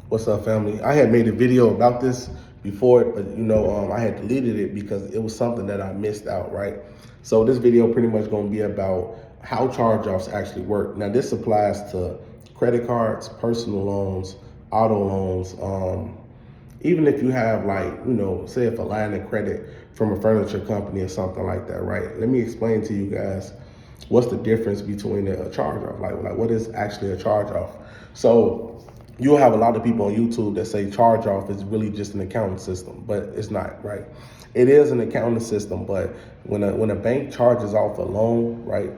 What's up, family? I had made a video about this before, but I had deleted it because it was something that I missed out, right? So this video pretty much going to be about how charge-offs actually work. Now, this applies to credit cards, personal loans, auto loans, even if you have say if a line of credit from a furniture company or something like that, right? Let me explain to you guys what's the difference between a charge-off, like what is actually a charge-off. So you'll have a lot of people on YouTube that say charge-off is really just an accounting system, but it's not, right? It is an accounting system, but when a bank charges off a loan, right,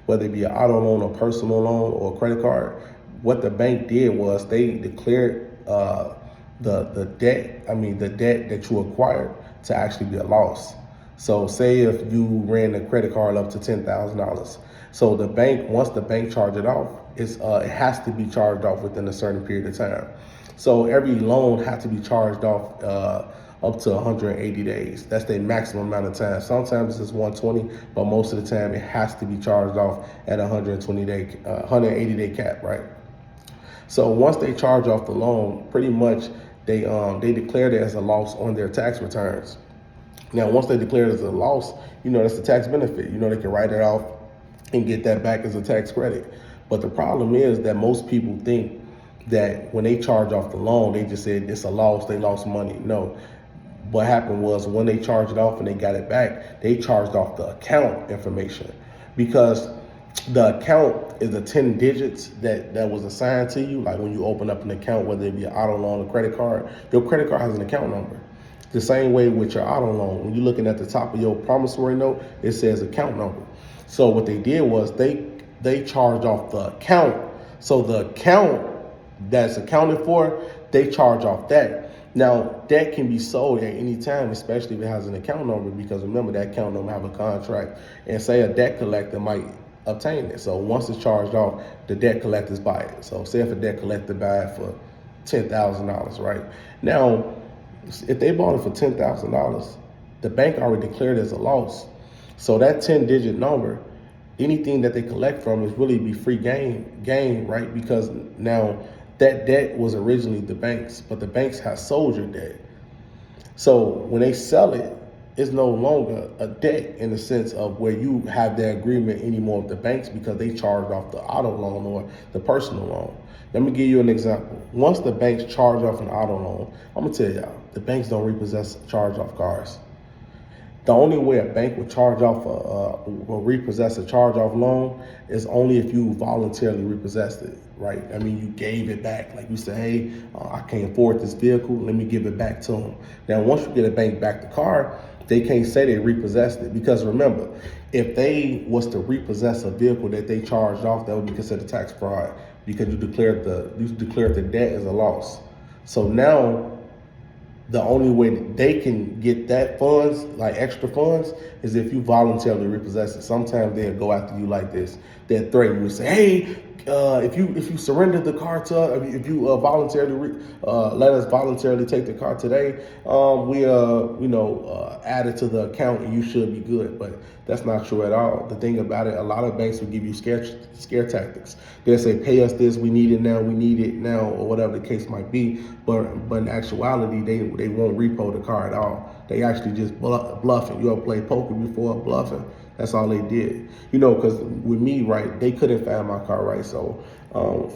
whether it be an auto loan or personal loan or a credit card, what the bank did was they declared the debt, the debt that you acquired to actually be a loss. So say if you ran the credit card up to $10,000. So the bank, once the bank charge it off, it has to be charged off within a certain period of time. So every loan has to be charged off up to 180 days. That's the maximum amount of time. Sometimes it's 120, but most of the time it has to be charged off at 180 day cap, right? So once they charge off the loan, pretty much they declare it as a loss on their tax returns. Now, once they declare it as a loss, that's the tax benefit. They can write it off and get that back as a tax credit. But the problem is that most people think that when they charge off the loan, they just said it's a loss, they lost money. No. What happened was when they charged it off and they got it back, they charged off the account information because the account is the 10 digits that was assigned to you. Like when you open up an account, whether it be an auto loan or credit card, your credit card has an account number. The same way with your auto loan. When you're looking at the top of your promissory note, it says account number. So what they did was they charged off the account. So the account that's accounted for, they charge off that. Now, that can be sold at any time, especially if it has an account number, because remember, that account number have a contract, and say a debt collector might obtain it. So once it's charged off, the debt collectors buy it. So say if a debt collector buy it for $10,000, right? Now, if they bought it for $10,000, the bank already declared it as a loss. So that 10-digit number, anything that they collect from is really be free game, right? Because now that debt was originally the banks, but the banks have sold your debt. So when they sell it, it's no longer a debt in the sense of where you have the agreement anymore with the banks because they charged off the auto loan or the personal loan. Let me give you an example. Once the banks charge off an auto loan, I'm gonna tell y'all, the banks don't repossess charge-off cars. The only way a bank would charge off will repossess a charge-off loan is only if you voluntarily repossessed it, right? You gave it back. Like you said, hey, I can't afford this vehicle. Let me give it back to them. Now, once you get a bank back the car, they can't say they repossessed it because remember, if they was to repossess a vehicle that they charged off, that would be considered tax fraud because you declared the debt as a loss. So now, the only way that they can get that funds, like extra funds, is if you voluntarily repossess it. Sometimes they'll go after you like this. They'll threaten you and say, hey, if you surrender the car to us, if you voluntarily let us voluntarily take the car today, we add it to the account and you should be good. But that's not true at all. The thing about it, a lot of banks will give you scare tactics. They'll say, pay us this, we need it now, or whatever the case might be. But in actuality, they won't repo the car at all. They actually just bluffing. You ever played poker before? Bluffing. That's all they did. Because with me, right, they couldn't find my car, right? So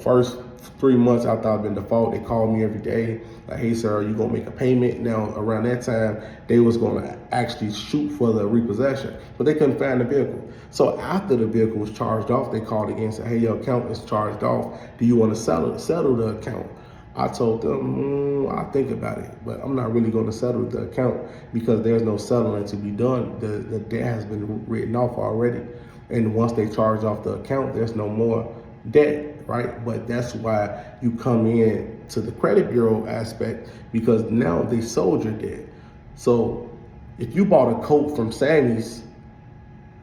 first 3 months after I've been default, they called me every day. Like, hey, sir, are you going to make a payment? Now, around that time, they was going to actually shoot for the repossession, but they couldn't find the vehicle. So after the vehicle was charged off, they called again and said, hey, your account is charged off. Do you want to settle the account? I told them, I'll think about it, but I'm not really going to settle the account because there's no settling to be done. The debt has been written off already. And once they charge off the account, there's no more debt, right? But that's why you come in to the credit bureau aspect because now they sold your debt. So if you bought a coat from Sammy's,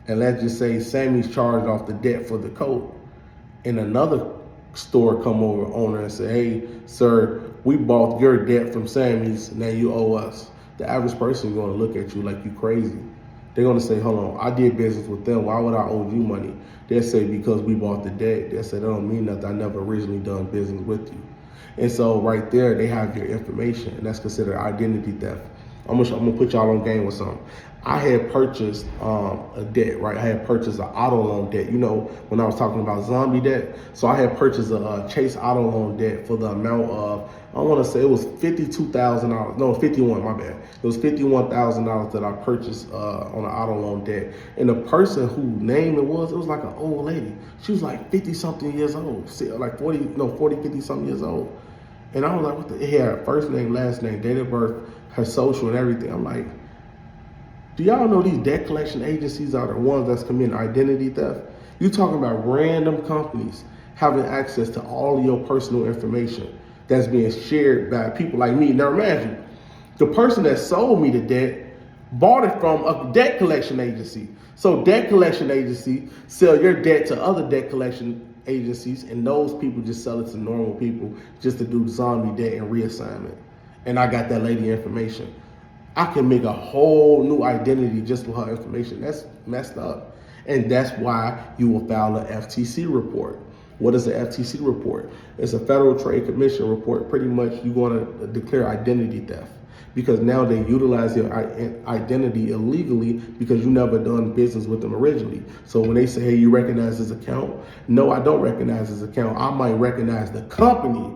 and let's just say Sammy's charged off the debt for the coat, and another store come over owner and say, hey, sir, we bought your debt from Sammy's, now you owe us. The average person is going to look at you like you crazy. They're going to say, hold on, I did business with them. Why would I owe you money? They'll say, because we bought the debt. They'll say, that don't mean nothing. I never originally done business with you. And so right there, they have your information, and that's considered identity theft. I'm gonna put y'all on game with something. I had purchased a debt, right? I had purchased an auto loan debt. You know, when I was talking about zombie debt, so I had purchased a Chase auto loan debt for the amount of, I want to say it was $52,000. No, 51. My bad. It was $51,000 that I purchased on an auto loan debt. And the person who name it was like an old lady. She was like 50 something years old, like 50 something years old. And I was like, what the? It had first name, last name, date of birth, her social, and everything. I'm like, do y'all know these debt collection agencies are the ones that's committing identity theft? You talking about random companies having access to all of your personal information that's being shared by people like me. Now imagine, the person that sold me the debt bought it from a debt collection agency. So debt collection agency sell your debt to other debt collection agencies, and those people just sell it to normal people just to do zombie debt and reassignment. And I got that lady information. I can make a whole new identity just with her information. That's messed up. And that's why you will file an FTC report. What is the FTC report? It's a Federal Trade Commission report. Pretty much you're going to declare identity theft, because now they utilize your identity illegally because you never done business with them originally. So when they say, hey, you recognize this account? No, I don't recognize this account. I might recognize the company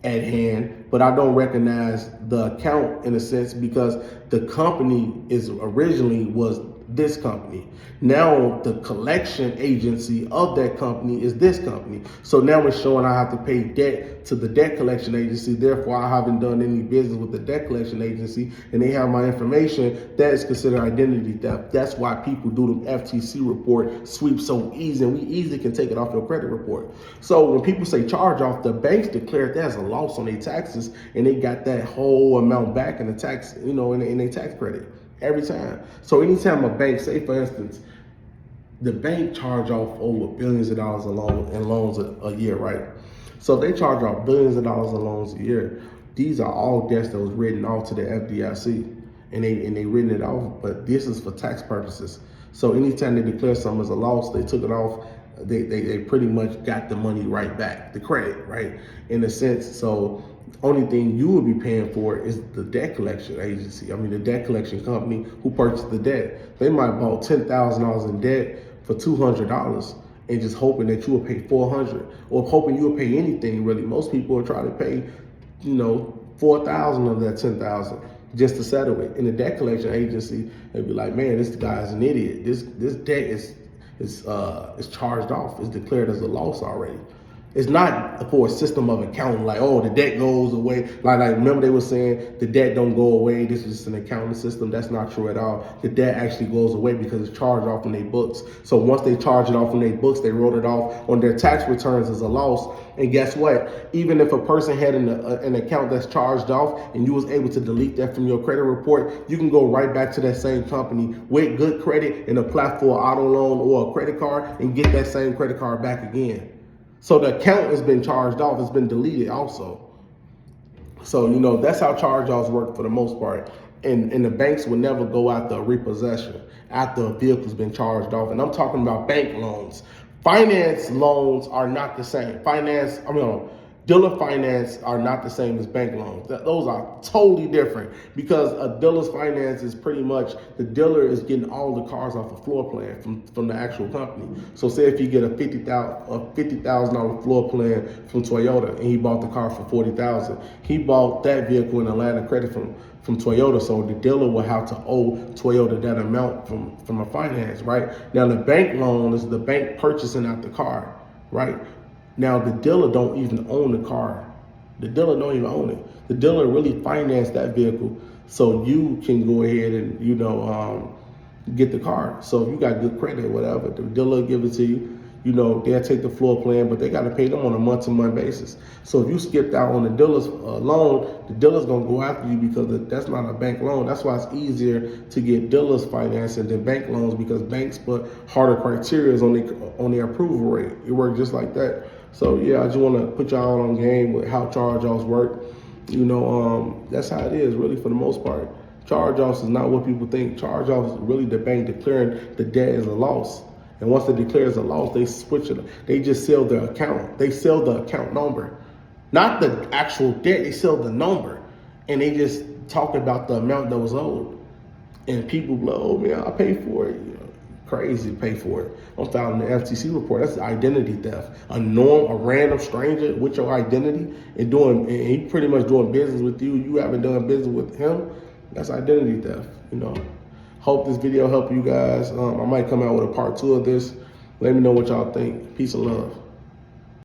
at hand, but I don't recognize the account in a sense, because the company is originally was this company. Now the collection agency of that company is this company. So now it's showing I have to pay debt to the debt collection agency. Therefore, I haven't done any business with the debt collection agency, and they have my information. That is considered identity theft. That's why people do the FTC report sweep so easy, and we easily can take it off your credit report. So when people say charge off, the banks declare that as a loss on their taxes, and they got that whole amount back in the tax, in their tax credit every time. So anytime a bank, say for instance, the bank charge off over billions of dollars in loans a year, right? So if they charge off billions of dollars in loans a year, these are all debts that was written off to the FDIC, and they written it off, but this is for tax purposes. So anytime they declare something as a loss, they took it off, they pretty much got the money right back, the credit, right? In a sense, so only thing you will be paying for is the debt collection agency. I mean, the debt collection company who purchased the debt. They might have bought $10,000 in debt for $200 and just hoping that you will pay $400, or hoping you will pay anything really. Most people will try to pay, $4,000 of that $10,000 just to settle it. In the debt collection agency, they'd be like, man, this guy's an idiot. This debt is charged off. It's declared as a loss already. It's not for a system of accounting, like, oh, the debt goes away. Like remember they were saying the debt don't go away. This is just an accounting system. That's not true at all. The debt actually goes away because it's charged off in their books. So once they charge it off in their books, they wrote it off on their tax returns as a loss. And guess what? Even if a person had an account that's charged off and you was able to delete that from your credit report, you can go right back to that same company with good credit and apply for an auto loan or a credit card and get that same credit card back again. So the account has been charged off, it's been deleted also. So, that's how charge-offs work for the most part. And the banks will never go after a repossession after a vehicle's been charged off. And I'm talking about bank loans. Finance loans are not the same. Dealer finance are not the same as bank loans. Those are totally different, because a dealer's finance is pretty much, the dealer is getting all the cars off a floor plan from the actual company. So say if you get a $50,000 floor plan from Toyota and he bought the car for $40,000, he bought that vehicle in a line of credit from Toyota. So the dealer will have to owe Toyota that amount from a finance, right? Now the bank loan is the bank purchasing out the car, right? Now, the dealer don't even own the car. The dealer don't even own it. The dealer really financed that vehicle so you can go ahead and, get the car. So if you got good credit or whatever, the dealer will give it to you. They'll take the floor plan, but they got to pay them on a month-to-month basis. So if you skipped out on the dealer's loan, the dealer's going to go after you because that's not a bank loan. That's why it's easier to get dealer's financing than bank loans, because banks put harder criteria on their approval rate. It works just like that. So yeah, I just want to put y'all on game with how charge-offs work. That's how it is really for the most part. Charge-offs is not what people think. Charge-offs is really the bank declaring the debt as a loss. And once they declare as a loss, they switch it. They just sell their account. They sell the account number. not the actual debt. They sell the number, and they just talk about the amount that was owed. And people be like, oh man, I pay for it. Crazy to pay for it. I'm filing the FTC report. That's identity theft. A random stranger with your identity and he pretty much doing business with you. You haven't done business with him. That's identity theft. Hope this video helped you guys. I might come out with a part 2 of this. Let me know what y'all think. Peace and love.